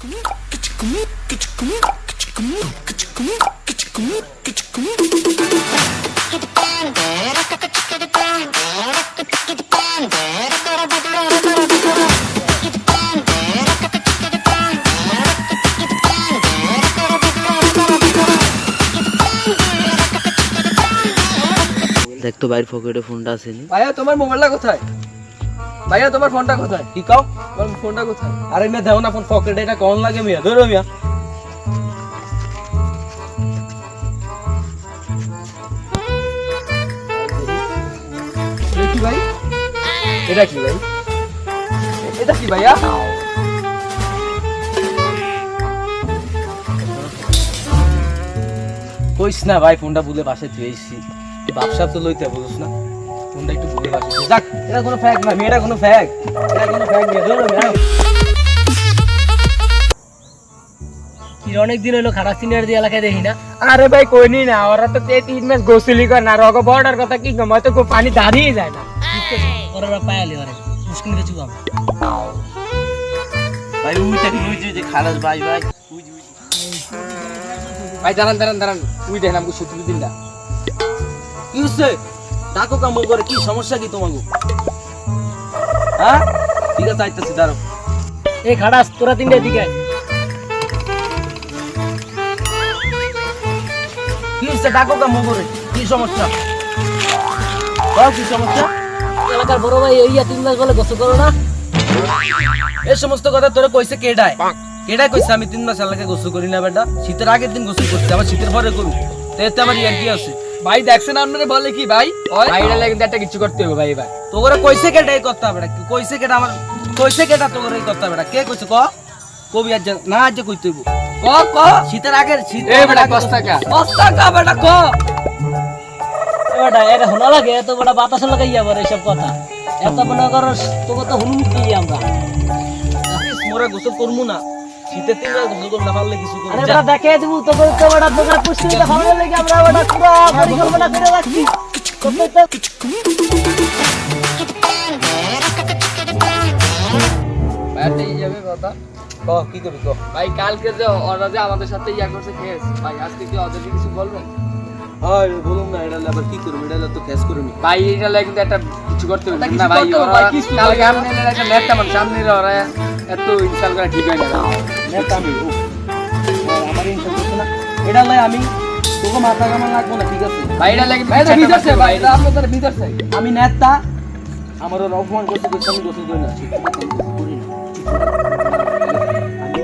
দেখ তো বাইর পকেটে ফোনটা আসেনি। ভাইয়া তোমার মোবাইলটা কোথায়? ভাইয়া তোমার ফোনটা কোথায়? কি কাও? তোমার ফোনটা কোথায়? আরে মিয়া দেও না ফোন পকেটে, এটা কোন লাগে মিয়া? ধরো মিয়া। এটা কি ভাই? এটা কি ভাই? এটা কি ভাইয়া? কইস না ভাই, ফোনটা ভুলে বাসে থুয়েছি। বাপসাপ তো লইতে বলছ না, ফোনটা একটু ভুলে বাসে। যাক, এটা কোনো ফ্যাক না, মেয়েটা কোনো ফ্যাক। এটা কোনো ফ্যাক না, ধরো মিয়া। কি অনেক দিন হলো খারাপ সিনিয়র দিয়ে এলাকায় দেখি না। আরে ভাই কইনি না, ওরা তো 3 মাস গোসলি করে না, রগ বর্ডার কথা কি কম, তো পানি দাঁড়িয়ে যায় না। ওরা পায়ালি ওরে মুশকিল কিছু কম। ভাই উইটা কি উই যে খালাস ভাই ভাই। ভাই দাঁড়ান দাঁড়ান দাঁড়ান, তুই দেখেন আমাকে সত্যি দিনটা কি হচ্ছে? ডাকো কাম করে, কি সমস্যা কি তোমাকে? হ্যাঁ ঠিক আছে, আইতাছি দাঁড়াও। এই খাড়াস তোরা তিনটার দিকে কি হচ্ছে? ডাকো কাম করে, কি সমস্যা? কি সমস্যা? এলাকার বড় ভাই এই 3 মাস বলে গোসল করো না। এই সমস্ত কথা তোরা কইছে কেডায়? কেডায় কইছে আমি 3 মাস এলাকায় গোসল করি না বেটা? শীতের আগের দিন গোসল করতে, আবার শীতের পরে করি, তো এতে আমার ইয়ার কি আছে? ভাই দেখছেন আপনারা বলে কি ভাই? ভাই এটা লাগে কিন্তু একটা কিছু করতে হবে ভাই। ভাই তোরা কইছে কেডা এই কথা বেটা? কইছে কেডা আমার? কইছে কেডা তোরা এই কথা বেটা? কে কইছে ক? কবি আজ না, আজ কইতে হইব। ক ক শীতের আগের শীত এই বেটা কস্তাকা বেটা ক। এবারে এটা শোনা লাগে, এত বড় বাতাস লাগাইয়া বলে এসব কথা। এত মনে করো তোকে তো হুনুম কি আমরা। মোরা গোসল করমু না, শীতের 3 মাস গোসল করব না, পারলে কিছু করব। আরে বড় দেখে দিব তোকে, তো বড় দোকান পুষ্টিতে ভালো লাগে, আমরা বড় পুরো পরিকল্পনা করে রাখছি। ভাই এই যাবে কথা। ক কি করবি ক? ভাই কালকে যে ওরা যে আমাদের সাথে ইয়া করছে খেস, ভাই আজকে কি ওদেরকে কিছু বলবেন? হয় বলুন না, এটা আবার কি করব? এটা তো খেস করবি। ভাই এটা লাগে কিন্তু একটা কিছু করতে হবে কিছু না ভাই। করতে হবে, ওরা ভাই, কিছু কালকে ভাই। আমি একটা নেতা মানুষ, সামনে ওরা এত ইনসাল করা ঠিক হয় না ভাই। নেতা আমি আমার ইনসাল করছ না, এটা লয় আমি তোকে মাথা কামান লাগবো না, ঠিক আছে? ভাই এটা লাগে ভাই এটা ভিতরছে ভাই, এটা আপনাদের ভিতরছে। আমি নেতা, আমার ওর অপমান করতে করতে আমি গোসল করি না, করি না। আমি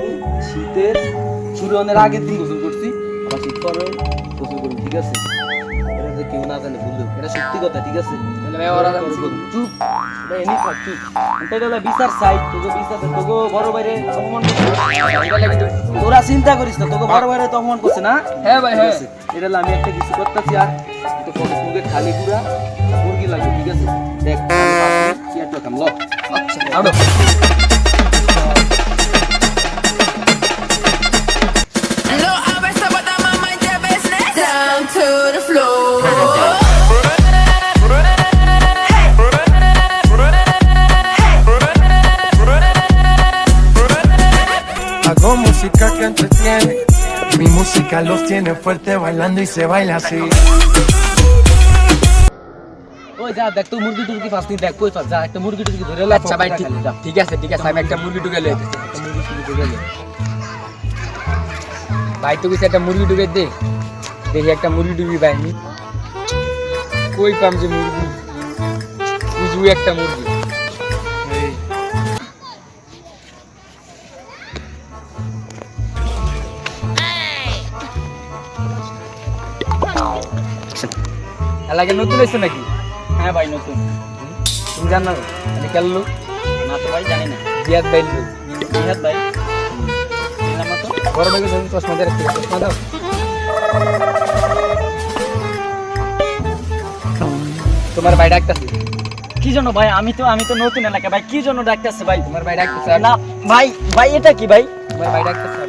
শীতের শুরু হওয়ার আগের দিন গোসল করছি, আবার শীত পরে গোসল করি, ঠিক আছে? এটা যে কেউ না জানে বললো, এটা সত্যি কথা, ঠিক আছে? তাহলে ভাই ওরা চুপ, এটা এমনি থাক, চুপ। এটা হলো বিচার চাই, তোকে বিচার চাই, তোকে বড় বাইরে অপমান করছে। এটা লাগে তো তোরা চিন্তা করিস না, তোকে বড় বাইরে তো অপমান করছে না? হ্যাঁ ভাই হ্যাঁ। এটা হলো আমি একটা কিছু করতেছি, আর তো মুখে খালি পুরা মুরগি লাগবে, ঠিক আছে? দেখ কি একটা কাম ল। আচ্ছা আড়ো No, I rest up, but I'm on my business. Down to the floor. Hago música que entretiene. Mi música los tiene fuerte bailando y se baila así. ওই যা দেখ তো মুরগি টুরগি ফাস্তি দেখ কই ফাস, যা একটা মুরগি টুরগি ধরে লা। আচ্ছা ভাই ঠিক আছে ঠিক আছে, আমি একটা মুরগি ঢুকে লই দিচ্ছি। মুরগি টুরগি ধরে লা। ভাই তো কিছু একটা মুরগি ঢুকে দে, দেখি একটা মুরগি ঢুকি ভাই। আমি কই পাম যে মুরগি বুঝু একটা মুরগি। এলাকা নতুন এসছো নাকি? হ্যাঁ ভাই নতুন। তুমি জানো আমি কেল্লু না তো ভাই জানি না। জিয়াদ বাইলু জিহাদ ভাই চিনলাম না তো। বড় ভাই তুমি চশমা দিয়ে রাখছি, চশমা দাও। তোমার ভাই ডাকতেছে। কি জন্য ভাই? আমি তো নতুন এলাকা ভাই, কি জন্য ডাকতেছে ভাই? তোমার ভাই ডাকতেছে। না ভাই, ভাই এটা কি ভাই? তোমার ভাই ডাকতেছে।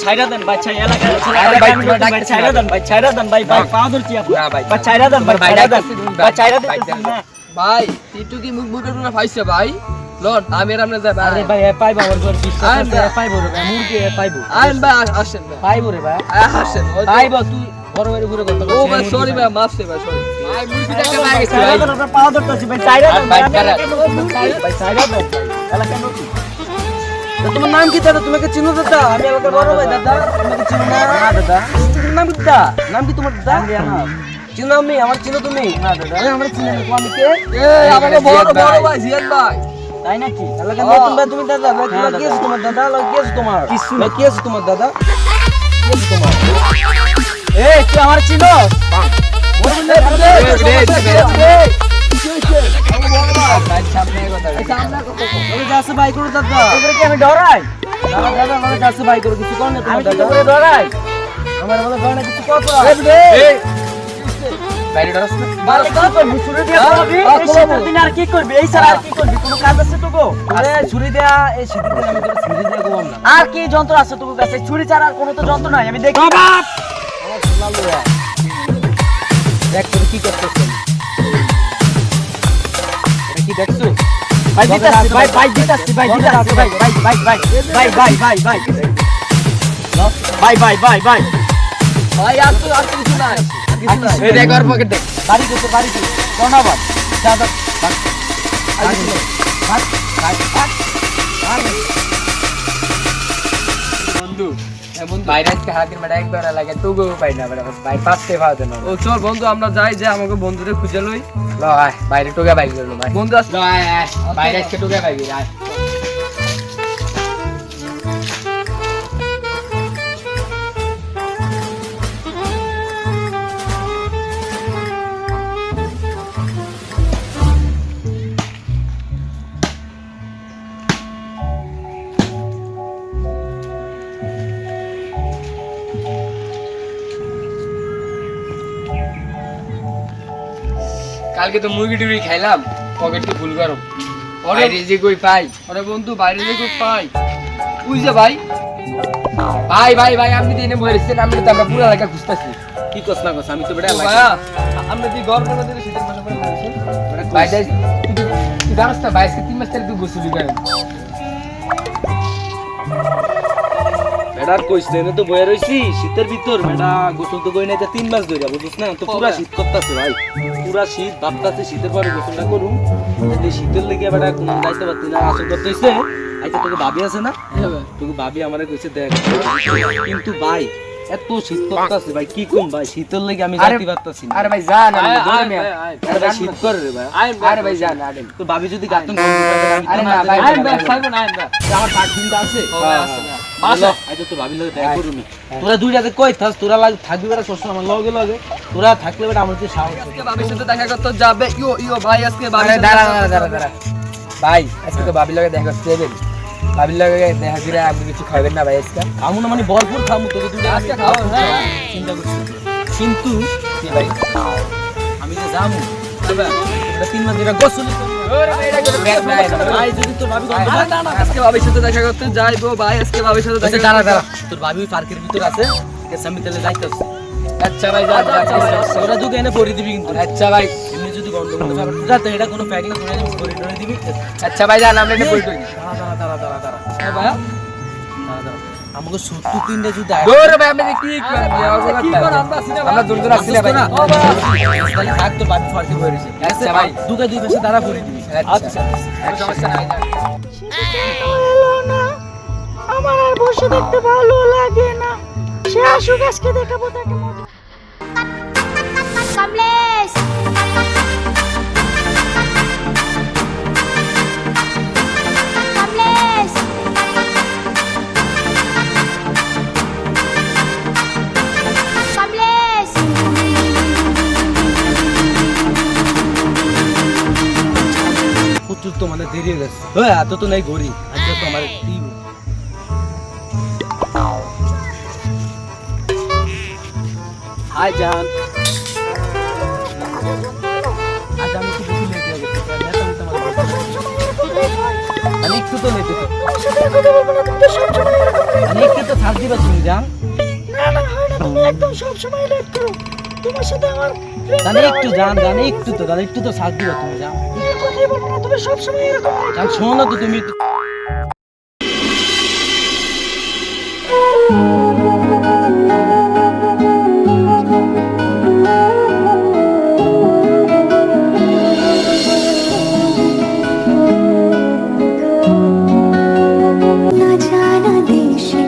ছাইরা দেন ভাই, ছাই এলাকা আরে ভাই, ভাই, তোমার ডাকতেছে ছাইরা দেন ভাই, ছাইরা দেন ভাই, ভাই পা ধরছি আপনি। না ভাই, ভাই ছাইরা দেন ভাই, তোমার ভাই ছাইরা দেন ডাকতেছে, তুমি ভাই, ছাইরা ভাই দেন ডাকতেছে। না। ভাই তুই কি মুখ মুখে টুনা পাইছে ভাই? লন আমি আর আপনি যাই আরে ভাই এ পাইবো আমার ঘর বিশ্বাস আইন আছে ভাই। এ পাইবো রে ভাই মুরগি এ পাইবো আইন ভাই আসেন ভাই পাইবো রে ভাই আসেন পাইবো তুই বড় ভাই ঘুরে কথা ও ভাই সরি ভাই মাফ সে ভাই সরি ভাই মুরগিটাকে ভাই গেছে ভাই আপনার পাওয়া ধরতেছি ভাই চাইরা আর ভাই কারা? ভাই চাইরা দেন এলাকা নতুন তোমার নাম কি দাদা তোমাকে চিনো দাদা আমি এলাকার বড় ভাই দাদা তোমাকে চিনো না দাদা তোমার নাম কি দাদা নাম কি তোমার দাদা চিনো আমি আমার চিনো তুমি না দাদা আমার চিনো না আমি কে এই আমাকে বড় বড় ভাই জিয়াদ ভাই তাই নাকি এলাকার নতুন ভাই তুমি দাদা কি আছে তোমার দাদা কি আছে তোমার কি আছে তোমার দাদা কি আছে তোমার এই তুই আমার চিনো ভাই সামনে কথা ওরে যাচ্ছে ভাই করো দাদা তোকে কি আমি ডরাই দাদা দাদা মানে যাচ্ছে ভাই করো কিছু কর না আমি তোমার তো দাদা তোকে ডরাই আমার বলে কর না কিছু কর এই বাইরে ডরাস না মানে কি করবি ছুরি দিয়ে করবি এই শীতের দিনে আর কি করবি এই ছাড়া আর কি করবি কোনো কাজ আছে তোকে আরে ছুরি দেয়া এই শীতের দিনে আমি তোর ছুরি দেয়া গোবাম না আর কি যন্ত্র আছে তোর কাছে ছুরি ছাড়া আর কোনো তো যন্ত্র নাই আমি দেখি আমার সোনা লোয়া দেখ তোর কি করতেছেন এটা কি দেখছো ভাই দিতাছি ভাই দিতাছি ভাই দিতাছি ভাই ভাই ভাই ভাই ভাই ভাই ভাই ভাই ভাই ভাই ভাই ভাই আর তো কিছু নাই এই দেখ আর পকেট দেখ বাড়ি করতে বাড়ি করতে ধন্যবাদ দাদা বন্ধু বাইরে আজকে হাতের মেডা একবার লাগে টুকু পাই না বেটা ভাই পাঁচতে পাওয়া না ও চল বন্ধু আমরা যাই যে আমাকে বন্ধুরে খুঁজে লই ল আয় বাইরে টুকে বাইক গেল ভাই বন্ধু আস ল আয় আয় বাইরে আজকে টুকে বাইক আয় কালকে তো মুরগি টুরগি খাইলাম পকেটে ফুল গরম বাইরে যে কই পাই আরে বন্ধু বাইরে যে কই পাই তুই যে ভাই ভাই ভাই ভাই আপনি তো এনে বলেছেন আমি তো আমরা পুরো এলাকা খুঁজতেছি কি কস না কস আমি তো বেটা ভাইয়া আপনি কি গর্ব করে দিলে শীতের মাসে পরে বলেছেন ভাই যাই তুই জানিস না 22 থেকে 3 মাস তুই গোসলি করেন বেটার কইছ না তো বইয়া রইছি শীতের ভিতর বেটা গোসল তো কই নাই 3 মাস ধরে বুঝছ না তো পুরা শীত করতেছে ভাই পুরা শীত ভাবতাছে শীতের পরে গোসলটা করুম যদি শীতের লেগে বেটা কোন যাইতে পারতি না আসল করতেছে আইতে তোকে ভাবি আছে না তোকে ভাবি আমারে কইছে দেখ কিন্তু ভাই এত শীত করতেছে ভাই কি কম ভাই শীতের লেগে আমি যাইতে পারতাছি না আরে ভাই জান আমি দৌড় মিয়া আরে ভাই শীত করে রে ভাই আরে ভাই জান আরে তো ভাবি যদি গাতন বন্ধ করে দেয়, আরে আমি না তো ভাই মারতে ভাই যাবো। খাইবো না আইন আমার পাট দিনটা আছে আছে না। মাসা আইতো তো ভাবি লগে দেখা করুমি তোরা দুইটাতে কই থাস তোরা থাকবি বেটা সবসময় আমার লগে লগে তোরা থাকলে বেটা আমার যে সাহস আছে। আজকে বাবির সাথে দেখা করতে যাবে ইয়ো ভাই আজকে বাবির সাথে দাঁড়া ভাই আজকে তো বাবির লগে দেখা করতে যাবেন বাবির লগে দেখা করে আপনি কিছু খাবেন না ভাই আজকে খামু না মানে ভরপুর খামু তোকে দুইটা আজকে খাও, হ্যাঁ। চিন্তা করছি কিন্তু কি ভাই আমি যে যামু এটা 3 মাস ধরে গোসলি ওরে ভাই এটা করে ব্যাগ নাই ভাই যদি তোর ভাবি গন্ধ পায় আজকে বাবির সাথে দেখা করতে যাইবো ভাই আজকে বাবির সাথে দেখা দাঁড়া দাঁড়া তোর ভাবি পার্কের ভিতর আছে আমি তাহলে যাইতাছি আচ্ছা ভাই যা ওরা যদি এনে পড়ি দিবি কিন্তু আচ্ছা ভাই এমনি যদি গন্ডগোল ব্যাপার যাতে এটা কোনো প্যাকেলে করে দিবি পড়ি টরে দিবি আচ্ছা ভাই জান আমরা এটা বলতে দাঁড়া হ্যাঁ ভাই আমাকে 73 টা যদি দৌড় ভাই আমি কি আমরা দূর দূর আসছি না ভাই তাহলে থাক তোর বাড়ি ফার্কে বই রইছে আচ্ছা ভাই দুটো দুই পাশে দাঁড়া পড়ি দিবি আচ্ছা সমস্যা নাই আমার আর বসে দেখতে ভালো লাগে না সে আসুক আজকে দেখাবো তাকে মজা কমলেশ কমলেশ কমলেশ প্রচুর তো মানে দেরি হয়ে গেছে হ্যাঁ এত তো নাই ঘড়ি আজকে তো আমার টিম হাই জান আজ আমি কি বেশি লেট হয়ে গেছে আমি একটু তো লেট হয়েছে আমি একটু তো ছাড় দিবা তুমি জান তুমি একদম সবসময় লেট করো তোমার সাথে আমার জানি একটু জান জানি একটু তো ছাড় দিবা তুমি জান কথাই বলবো না, তুমি সবসময় এরকম জান শোনো না তো তুমি না জানা দেশে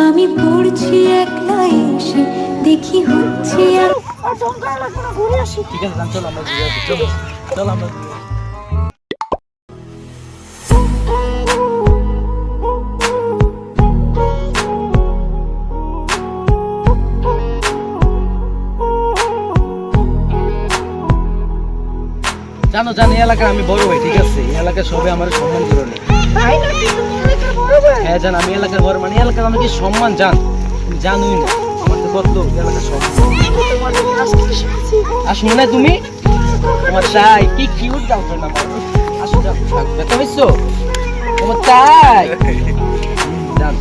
আমি পড়ছি একলা এসে দেখি হচ্ছে আর আর ঢং করা লাগবে না, ঘুরে আসি। ঠিক আছে জান চলো আমরা ঘুরে আসি চলো চলো আমরা ঘুরে আসি। জানো জানি এই এলাকার আমি বড় ভাই ঠিক আছে এই এলাকার সবাই আমার সম্মান করে নেয় তাই নাকি? তুমি এলাকার বড় ভাই? হ্যাঁ জান আমি এলাকার বড় মানে এলাকার আমাকে সম্মান জান তুমি জানোই না আমার তো কত এলাকার সম্মান তোমার থেকে আজকে শুনছি। আর শুনে তুমি তোমার তাই কি কিউট গার্লফ্রেন্ড আমার আসো যাও ব্যথা হইছো তোমার তাই জান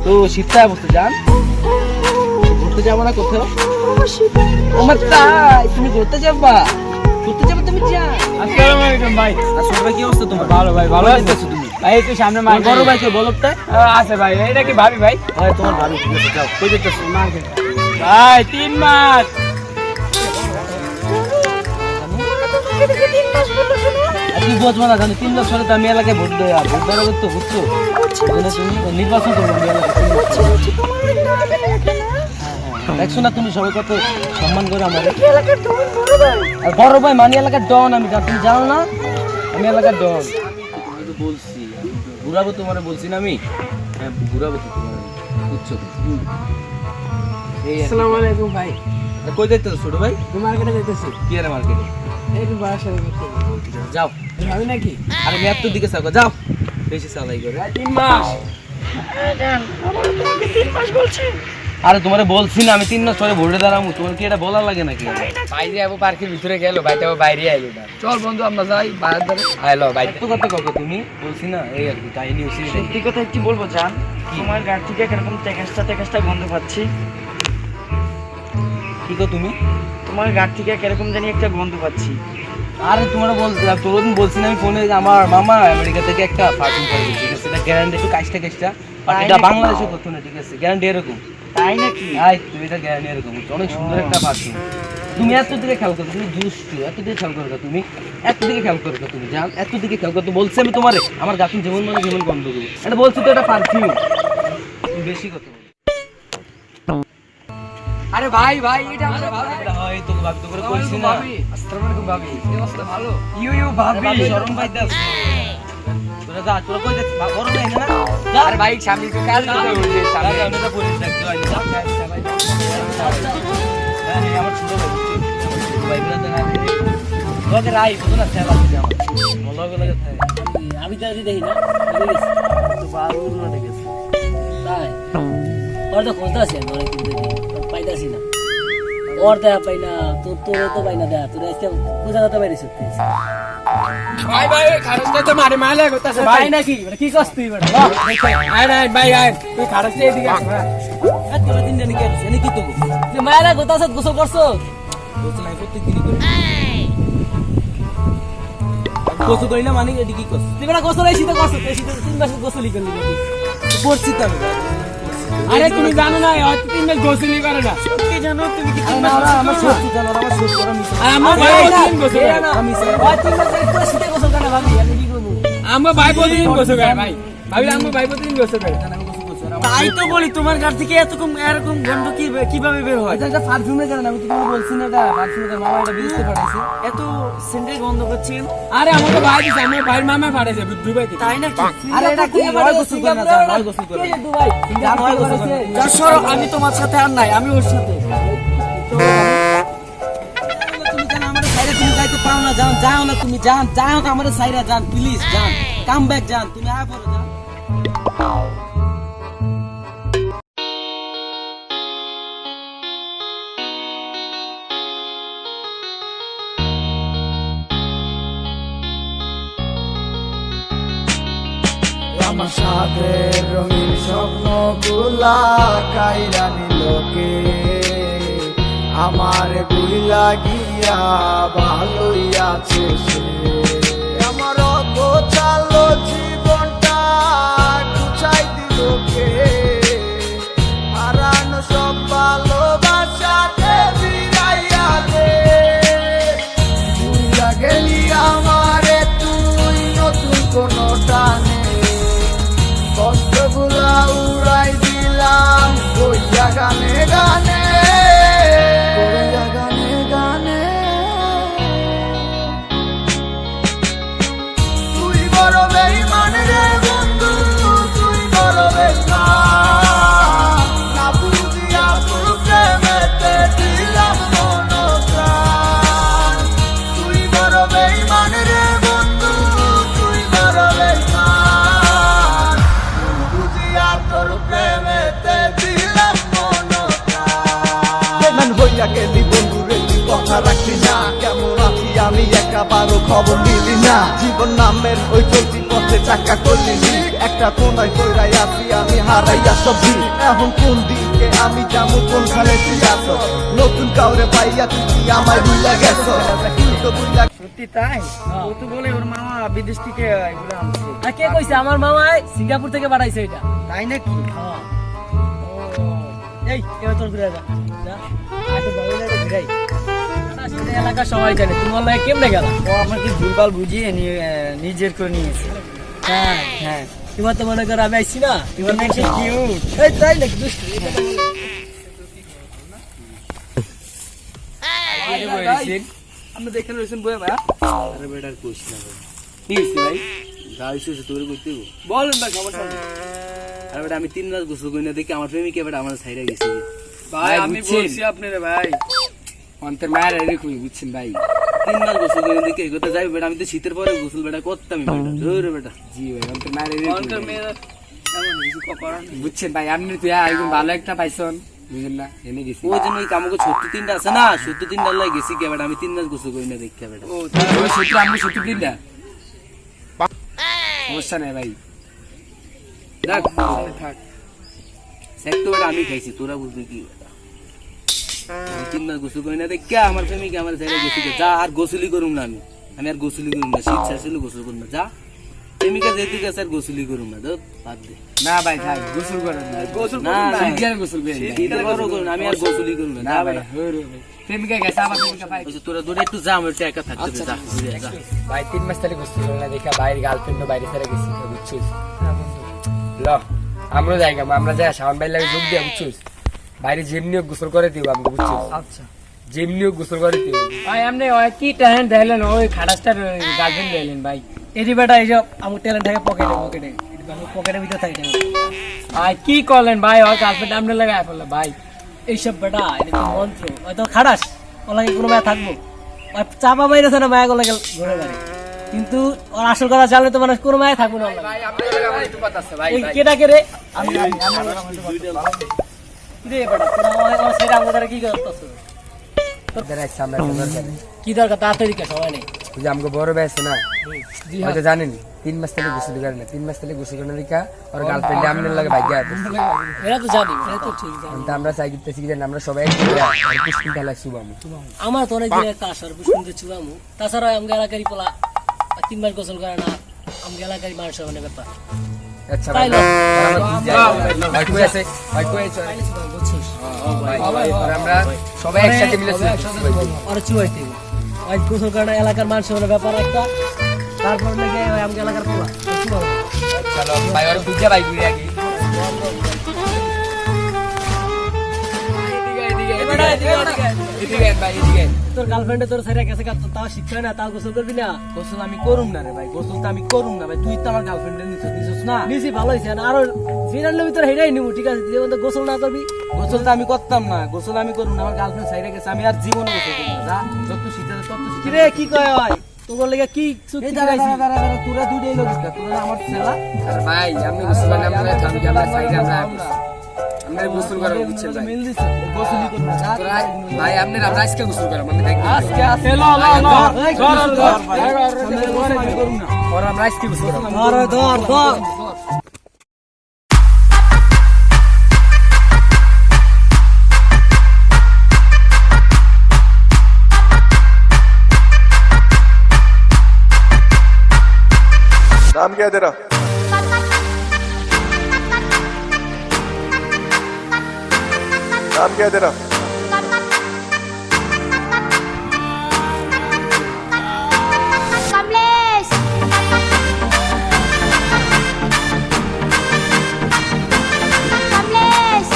তো শীতটা বসতে জান ঘুরতে যাবো না কোথাও তোমার তাই তুমি ঘুরতে যাবা তুমি যান আসসালামু আলাইকুম ভাই। আর সবাই কি অবস্থা তোমার ভালো ভাই, ভালো কোথায় আছো? যাচ্ছো তুমি ভাই একটু সামনে তোমার মার্কেট বড় ভাইকে বলো তাই আছে ভাই, এটা কি ভাবি ভাই? হয় তোমার ভাবি ঠিক আছে যাও কই যেতেছো মার্কেট ভাই 3 মাস। তোমাকে দেখে 3 মাস বললো শোনো। আর তুই বুঝবো না জানি 3 বছর তো আমি এলাকায় ভোট দেয় ভোট দেওয়ার তো বুঝছো তুমি নির্বাচন করবো আমি এলাকায় তোমার একটা আগে লাগে না? দেখছো না তুমি সবাই কত সম্মান করে আমার কি এলাকার তোমার বড় ভাই? আর বড় ভাই মানে এলাকার ডন আমি তুমি জানো না আমি এলাকার ডন আমি তো বলছি ঘুরাবো তোমার বলছি না আমি হ্যাঁ ঘুরাবো তো তোমার বুঝছো এই আর কি। আসসালামু আলাইকুম ভাই। তা কই যাইতেছো ছোট ভাই মার্কেটে যাইতেছি। কি আরে মার্কেটে এই তো বাসা করতে। যাও ভাবি নাকি? আরে মেয়াদ তোর দিকে চাকো যাও বেশি চালাই করে 3 মাস। হ্যাঁ জান, আমার তোমাকে 3 মাস বলছে। আরে তোমারে বলছি না আমি 3 মাস পরে ভোটে দাঁড়াবো তোমার কি এটা বলা লাগে নাকি ভাই যে আবু পার্কের ভিতরে গেল, ভাই তো বাইরে আইলো না। চল বন্ধু আমরা যাই বাইরে ধরে আইলো ভাই। এত কথা কাউকে তুমি বলছি না এই আর কি কাহিনী হচ্ছে এটাই। সত্যি কথা কি বলবো জান, তোমার গা থেকে কিরকম তেকাসটা গন্ধ পাচ্ছি। কি কো তুমি তোমার গা থেকে কিরকম জানি একটা গন্ধ পাচ্ছি। আরে তোমার বলছি তোরদিন বলছি না আমি ফোনে আমার মামা আমেরিকা থেকে একটা পার্ফিউম করে দিয়েছে ঠিক আছে এটা গ্যারান্টি একটু কাজটা আর এটা বাংলাদেশে করতো না ঠিক আছে গ্যারান্টি এরকম তাই নাকি? আই তুমি এটা গ্যারান্টি এরকম অনেক সুন্দর একটা পার্ফিউম তুমি এত দিকে খেয়াল করো তুমি দুষ্টু এত দিকে খেয়াল করো না তুমি এত দিকে খেয়াল করো না তুমি জান এত দিকে খেয়াল করো তো বলছি আমি তোমারে আমার গাতুন যেমন মানে যেমন গন্ধ করবো এটা বলছি তো এটা পারফিউম তুমি বেশি কথা বলো আরে ভাই ভাই এটা আমরা ভাবি। এটা হয় তো ভাবি তো করে কইছি না ভাবি আসসালামু আলাইকুম ভাবি এই অবস্থা ভালো। ইউ ভাবি শরম পাইতে আছে তোরা যা তোরা কই যাচ্ছিস বড় ভাই না যা আরে ভাই সামনে তো কাজ করতে বলছে আরে সামনে। আমি তো পুলিশ ডাকতে হয় যা হ্যাঁ আমার ছোট ভাই ছোট ভাই বলে দেন তোদের রাই বুঝো না সেলা দিতে আমার মনে লাগে থাকে আমি তো আজ দেখি না, দেখে গেছি। তো বারো না দেখেছি তাই ওর তো খোঁজতে আছি আমি অনেকদিন থেকে, পাইতাছি না। ওর দেখা পাই না, তোর তো পাই না দেখা, তোর আজকে পূজা করতে পারিস। ভাই ভাই খারাপটা তো মারে মালে করতেছে ভাই। তাই নাকি? মানে কি করছ তুই বেটা? আয় না ভাই আয়, তুই খারাপটা এদিকে আস ভাই। তোরা দিন জানি কি আছে জানি কি তো তুই মায়েরা গোতাছ গোসল করছো? বলছিলাম আমি প্রত্যেক দিনই করি কত করি না মানে এটি কি করছিস তুই বেটা গোসল এই শীতে করছো, এই শীতে 3 মাস গোসলই করলি নাকি? করছি তো আমি আরে তুমি জানো না হয়তো 3 মাস গোসলই করে না। কি জানো তুমি কি আরে না না আমার সত্যি জানো আমার সত্যি করা মিস আর আমার ভাই প্রতিদিন গোসল করে। আমি ওই 3 মাস ধরে পুরো শীতে গোসল করে ভাবি, আমি কি করব? আমার ভাই প্রতিদিন গোসল করে ভাই। ভাবি আমার ভাই প্রতিদিন গোসল করে। আমি কিছু করছি না তাই তো বলি তোমার গাড় থেকে এরকম গন্ধ কিভাবে বের হয়? এটা পারফিউমে জানেন আমি তো তোমাকে বলছি না এটা পারফিউমে মামা এটা বিদেশে পাঠাইছে এত সেন্টের গন্ধ করছে কেন? আরে আমাকে ভাই দিছে, আমার ভাইয়ের মামা পাঠাইছে দুবাই থেকে। তাই নাকি? আরে এটা কি হয় গোসল করে না জান হয় গোসল করে কে দুবাই? জান হয় গোসল করে যার সরো, আমি তোমার সাথে আর নাই, আমি ওর সাথে। তুমি জান আমাদের সাইরে তুমি যাইতে পারো না জান যাও না তুমি জান যাও না আমাদের সাইরে জান প্লিজ জান কাম ব্যাক জান তুমি আয় পড়ো জান আমার সাথে রঙিন স্বপ্নগুলা কাইরা নিলোকে আমার বুইলা গিয়া ভালোই আছে সে আমার একবারও খবর নিলি না জীবন নামের ওই চলতি পথে চাকা করলি একটা কোনায় কইরাই আছি আমি হারাইয়া সবই এখন কোন দিকে আমি যাবো কোনখানে তুই আসো নতুন কাউরে পাইয়া তুই কি আমায় ভুইলা গেছো তুই তো ভুইলা সত্যি তাই ও তো বলে ওর মামা বিদেশ থেকে এগুলো আনছে আর কে কইছে আমার মামাই সিঙ্গাপুর থেকে পাঠাইছে এটা তাই নাকি হ্যাঁ এই এবার তোর ঘুরে যা যা এত বড় লাগে ঘুরাই সেটা এলাকার সবাই জানে তুমি অনলাইনে কেমনে গেলা ও আমাকে ভুলভাল বুঝিয়ে নিজের করে নিয়েছে হ্যাঁ হ্যাঁ এবার তো মনে করো আমি আইছি না এবার নাকি কিউট এই তাই নাকি দুষ্টু আপনি দেখে রয়েছেন বইয়া ভাই আরে বেটার কোশ না ভাই কি হইছে ভাই গাড়ি শুছে তোরে কইতে বলেন ভাই খবর শুনুন আরে বেটা আমি 3 রাত গোসল করি না দেখি আমার প্রেমিকা বেটা আমার ছাইরা গেছে ভাই আমি বলছি আপনারে ভাই অন্তর মায়ের এরকম বুঝছেন ভাই 3 রাত গোসল করি দেখি এই কথা যাই বেটা আমি তো শীতের পরে গোসল বেটা করতাম বেটা ধরে বেটা জি ভাই অন্তর মায়ের অনকার এরকম মেয়েরা এমন কিছু করার বুঝছেন ভাই আপনি তো একদম ভালো একটা পাইছেন বুঝলেন না এনে গেছি ওই জন্য ওই কামকে 73টা আছে না 73টা লাই গেছি কে বেটা আমি 3 রাত গোসল করি না দেখি বেটা ও ওই সূত্র আপনি সূত্র দিন না সমস্যা নেই ভাই দেখ থাক সেক্টর বেটা আমি খাইছি তোরা বুঝবি কি বেটা আমি 3 রাত গোসল করি না দেখি আমার প্রেমিকা আমার ছাইরা গেছি যা আর গোসলই করুম না আমি আর গোসলই করুম না শীত শেষ হলে গোসল করুম না যা প্রেমিকা যেতে গেছে আর গোসলই করুম না তো বাদ দে না ভাই থাক গোসল করেন না গোসল না না শীতকালে গোসল করেন শীতের পরও করুম না আমি আর গোসলই করুম না না ভাই হইরো ভাই প্রেমিকা গেছে আমার প্রেমিকা ভাই ওই যে তোরা দূরে একটু যা আমি একটু একা থাকতে দে, যা ঘুরে যা ভাই 3 মাস তাহলে গোসল করে না দেখা বাইরে গার্লফ্রেন্ড বাইরে ছেড়ে গেছি বুঝছিস ল আমরা যাইগা আমরা যাই শাওন ভাই লাগে যোগ দিয়া বুঝছিস বাইরে যেমনিও গোসল করে দিব আমাকে বুঝছিস আচ্ছা যেমনিও গোসল করে দিব ভাই আপনি ওই কি ট্যালেন্ট দিলেন ওই খাড়াসটার গার্লফ্রেন্ড দিলেন ভাই এটি বেটা এই যে আমার ট্যালেন্ট থাকে পকেটে পকেটের ভিতরে থাকে ভাই কি করলেন ভাই ওই গার্লফ্রেন্ড আপনি লাগাই ফেললো ভাই এইসব বেটা এটা তো মন্ত্র হয়তো খারাস ওলাকে কোনো মায়া থাকবো আর চাপা মাইরেছে না মায়া গোলাকে ঘুরে গাড়ি কিন্তু ওর আসল কথা জানলে তো মানুষ কোনো মায়া থাকবো না ওর লাগে। আপনার লাগে আমার একটু কথা আছে ভাই ওই কেটা কে রে আমি রে বেটা তোরা আমার সেটা আমাদের কি করতেছ তোদের এক সামনে একটা দরকার কি দরকার তাড়াতাড়ি কে সময় নেই ওই যে আমাকে বড় ভাই আছে না হয়তো জানেন 3 মাস থেকে গোসল করে না 3 মাস থেকে গোসল করে না দেখা ওর গার্লফ্রেন্ড আপনার লাগে ভাগ্য আছে এরা তো জানি এরা তো ঠিক জানি কিন্তু আমরা চাই করতেছি কি জানেন আমরা সবাই পুষ্কিন খেলা শুভামু আমার তো অনেক দিনের একটা আশার পুষ্পিতে চুয়ামু তাছাড়া আমগে এলাকারই পোলা 3 বার গোসল করে না আমগে এলাকারই মানুষের অনেক ব্যাপার আচ্ছা তাই ভাই না? ভাই কই আছে ভাই কই আছে বুঝছিস আর আমরা সবাই একসাথে মিলে আর চুয়াইতে ওই গোসল করে না এলাকার মানুষের অনেক ব্যাপার একটা তারপর লেগে আমগে এলাকার পোলা চুয়ামু চলো ভাই আর বুঝা ভাই ঘুরে আগে এদিকে ভাই এদিকে তোর গার্লফ্রেন্ডে তোর ছেড়ে গেছে তাও শিক্ষা না তাও গোসল করবি না গোসল আমি করুম না রে ভাই গোসল তো আমি করুম না ভাই তুই তো আমার গার্লফ্রেন্ডের নিছিস না নিজে ভালো হয়েছে আর জিরানলে ভিতরে হেঁটাই নিবো ঠিক আছে যে গোসল না করবি গোসল তো আমি করতাম না গোসল আমি করুম না আমার গার্লফ্রেন্ড ছাইরা গেছে আমি আর জীবনে গোসল করব না যা যত শীতে তত শীতে কিরে কি কয় হয় তোর লেগে কি চুক্তি এই দাঁড়া করাইছি দাঁড়া দাঁড়া তোরা দুইটাই লোক তোরা আমার ছেলা আরে ভাই আমি গোসল না আমরা আমি আমরা চাই আমরা আমরা গোসল করা বুঝছেন ভাই মিল দিছে গোসলই করব না যা তোরা ভাই আপনারা আমরা আজকে গোসল করা মানে দেখি আজকে আজকে করুম না আর আমরা আজকে গোসল করা ধর ধর नाम क्या है तेरा नाम क्या है तेरा कमलेश कमलेश कमलेश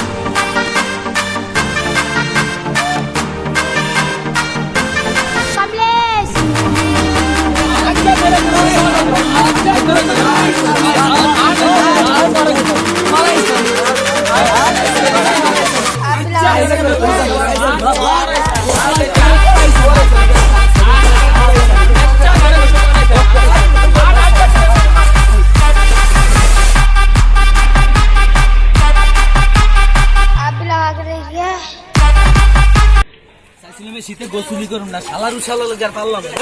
শীতে গোসলই করুম না শালার উশালা লাগে আর পারলাম না